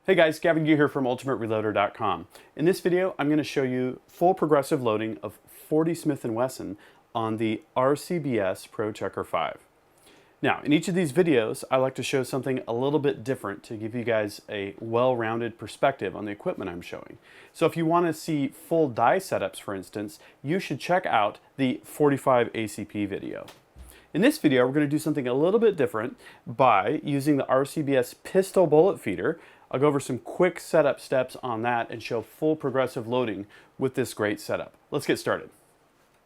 Hey guys, Gavin Gear here from UltimateReloader.com. In this video, I'm going to show you full progressive loading of 40 Smith & Wesson on the RCBS Pro Chucker 5. Now, in each of these videos, I like to show something a little bit different to give you guys a well-rounded perspective on the equipment I'm showing. So if you want to see full die setups, for instance, you should check out the 45 ACP video. In this video, we're going to do something a little bit different by using the RCBS pistol bullet feeder. I'll go over some quick setup steps on that and show full progressive loading with this great setup. Let's get started.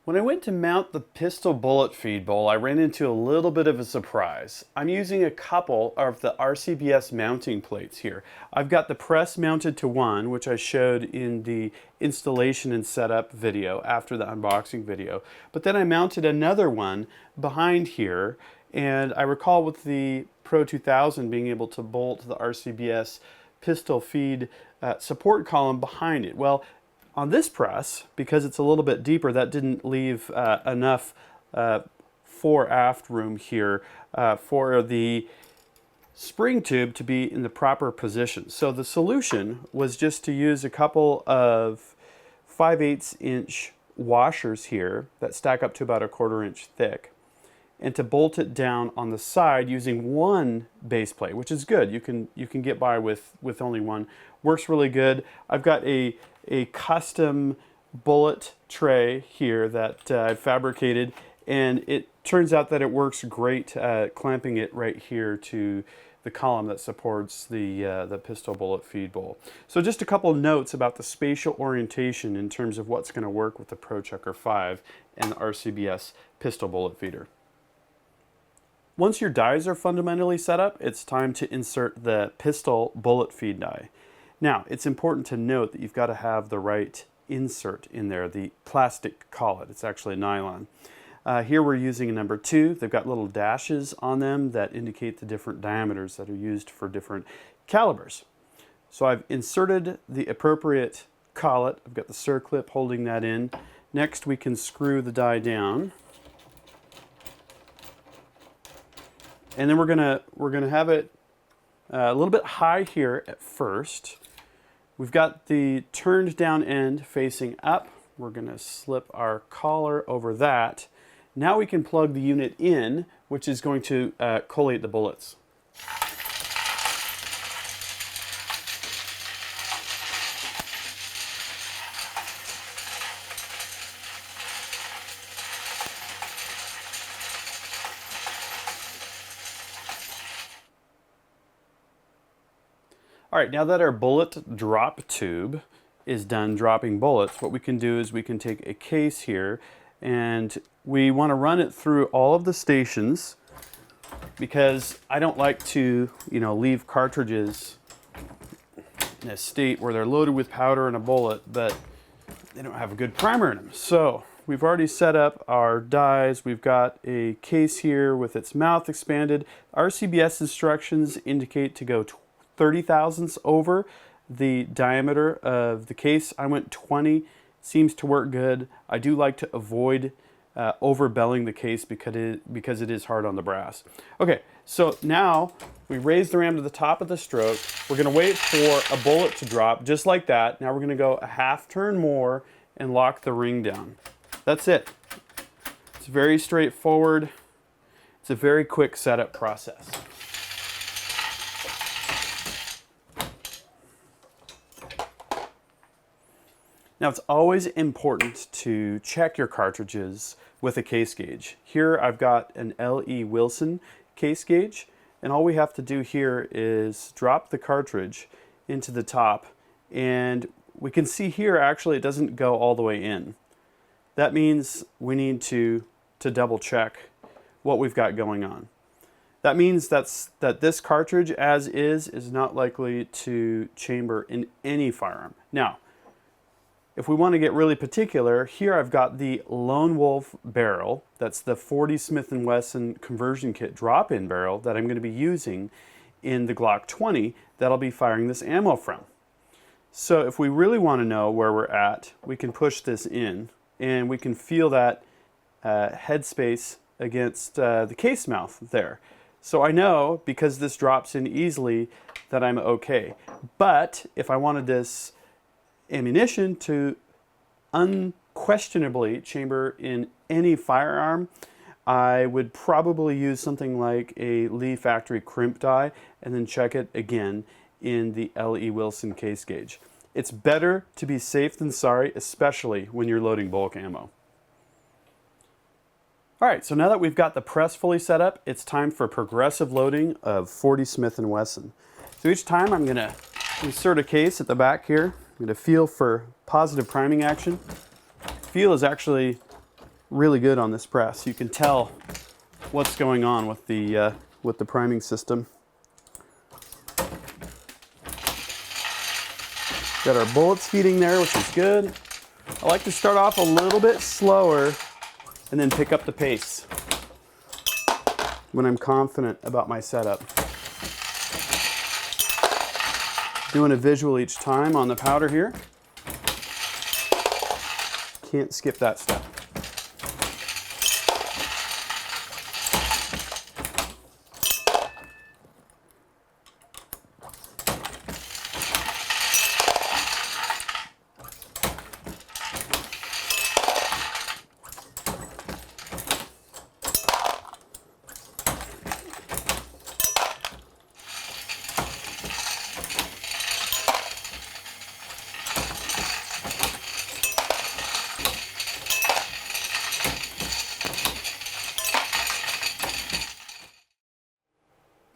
When I went to mount the pistol bullet feed bowl, I ran into a little bit of a surprise. I'm using a couple of the RCBS mounting plates here. I've got the press mounted to one, which I showed in the installation and setup video after the unboxing video. But then I mounted another one behind here, and I recall with the Pro 2000 being able to bolt the RCBS pistol feed support column behind it. Well, on this press, because it's a little bit deeper, that didn't leave enough fore-aft room here for the spring tube to be in the proper position. So the solution was just to use a couple of 5/8 inch washers here that stack up to about a 1/4 inch thick, and to bolt it down on the side using one base plate, which is good. You can get by with only one. Works really good. I've got a custom bullet tray here that I've fabricated, and it turns out that it works great clamping it right here to the column that supports the pistol bullet feed bowl. So just a couple of notes about the spatial orientation in terms of what's going to work with the Pro Chucker 5 and the RCBS pistol bullet feeder. Once your dies are fundamentally set up, it's time to insert the pistol bullet feed die. Now, it's important to note that you've got to have the right insert in there, the plastic collet. It's actually nylon. Here we're using a number 2. They've got little dashes on them that indicate the different diameters that are used for different calibers. So I've inserted the appropriate collet. I've got the circlip holding that in. Next, we can screw the die down. And then we're gonna have it a little bit high here at first. We've got the turned down end facing up. We're gonna slip our collar over that. Now we can plug the unit in, which is going to collate the bullets. All right, now that our bullet drop tube is done dropping bullets, what we can do is we can take a case here, and we want to run it through all of the stations, because I don't like to, leave cartridges in a state where they're loaded with powder and a bullet, but they don't have a good primer in them. So we've already set up our dies. We've got a case here with its mouth expanded. RCBS instructions indicate to go 30 thousandths over the diameter of the case. I went 20, seems to work good. I do like to avoid overbelling the case because it is hard on the brass. Okay, so now we raise the ram to the top of the stroke. We're gonna wait for a bullet to drop just like that. Now we're gonna go a half turn more and lock the ring down. That's it. It's very straightforward. It's a very quick setup process. Now, it's always important to check your cartridges with a case gauge. Here I've got an L.E. Wilson case gauge, and all we have to do here is drop the cartridge into the top, and we can see here actually it doesn't go all the way in. That means we need to double check what we've got going on. That means that this cartridge as is not likely to chamber in any firearm. Now, if we want to get really particular, here I've got the Lone Wolf barrel. That's the 40 Smith & Wesson conversion kit drop-in barrel that I'm going to be using in the Glock 20 that I'll be firing this ammo from. So if we really want to know where we're at, we can push this in, and we can feel that headspace against the case mouth there. So I know, because this drops in easily, that I'm okay. But if I wanted this ammunition to unquestionably chamber in any firearm, I would probably use something like a Lee factory crimp die and then check it again in the L.E. Wilson case gauge. It's better to be safe than sorry, especially when you're loading bulk ammo. All right, so now that we've got the press fully set up, it's time for progressive loading of 40 Smith & Wesson. So each time I'm going to insert a case at the back here. I'm going to feel for positive priming action. Feel is actually really good on this press. You can tell what's going on with the priming system. Got our bullets feeding there, which is good. I like to start off a little bit slower and then pick up the pace when I'm confident about my setup. Doing a visual each time on the powder here. Can't skip that step.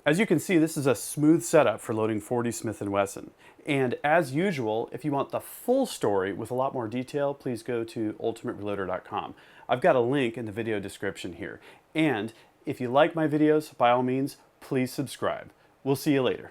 As you can see, this is a smooth setup for loading 40 Smith & Wesson. And as usual, if you want the full story with a lot more detail, please go to ultimatereloader.com. I've got a link in the video description here. And if you like my videos, by all means, please subscribe. We'll see you later.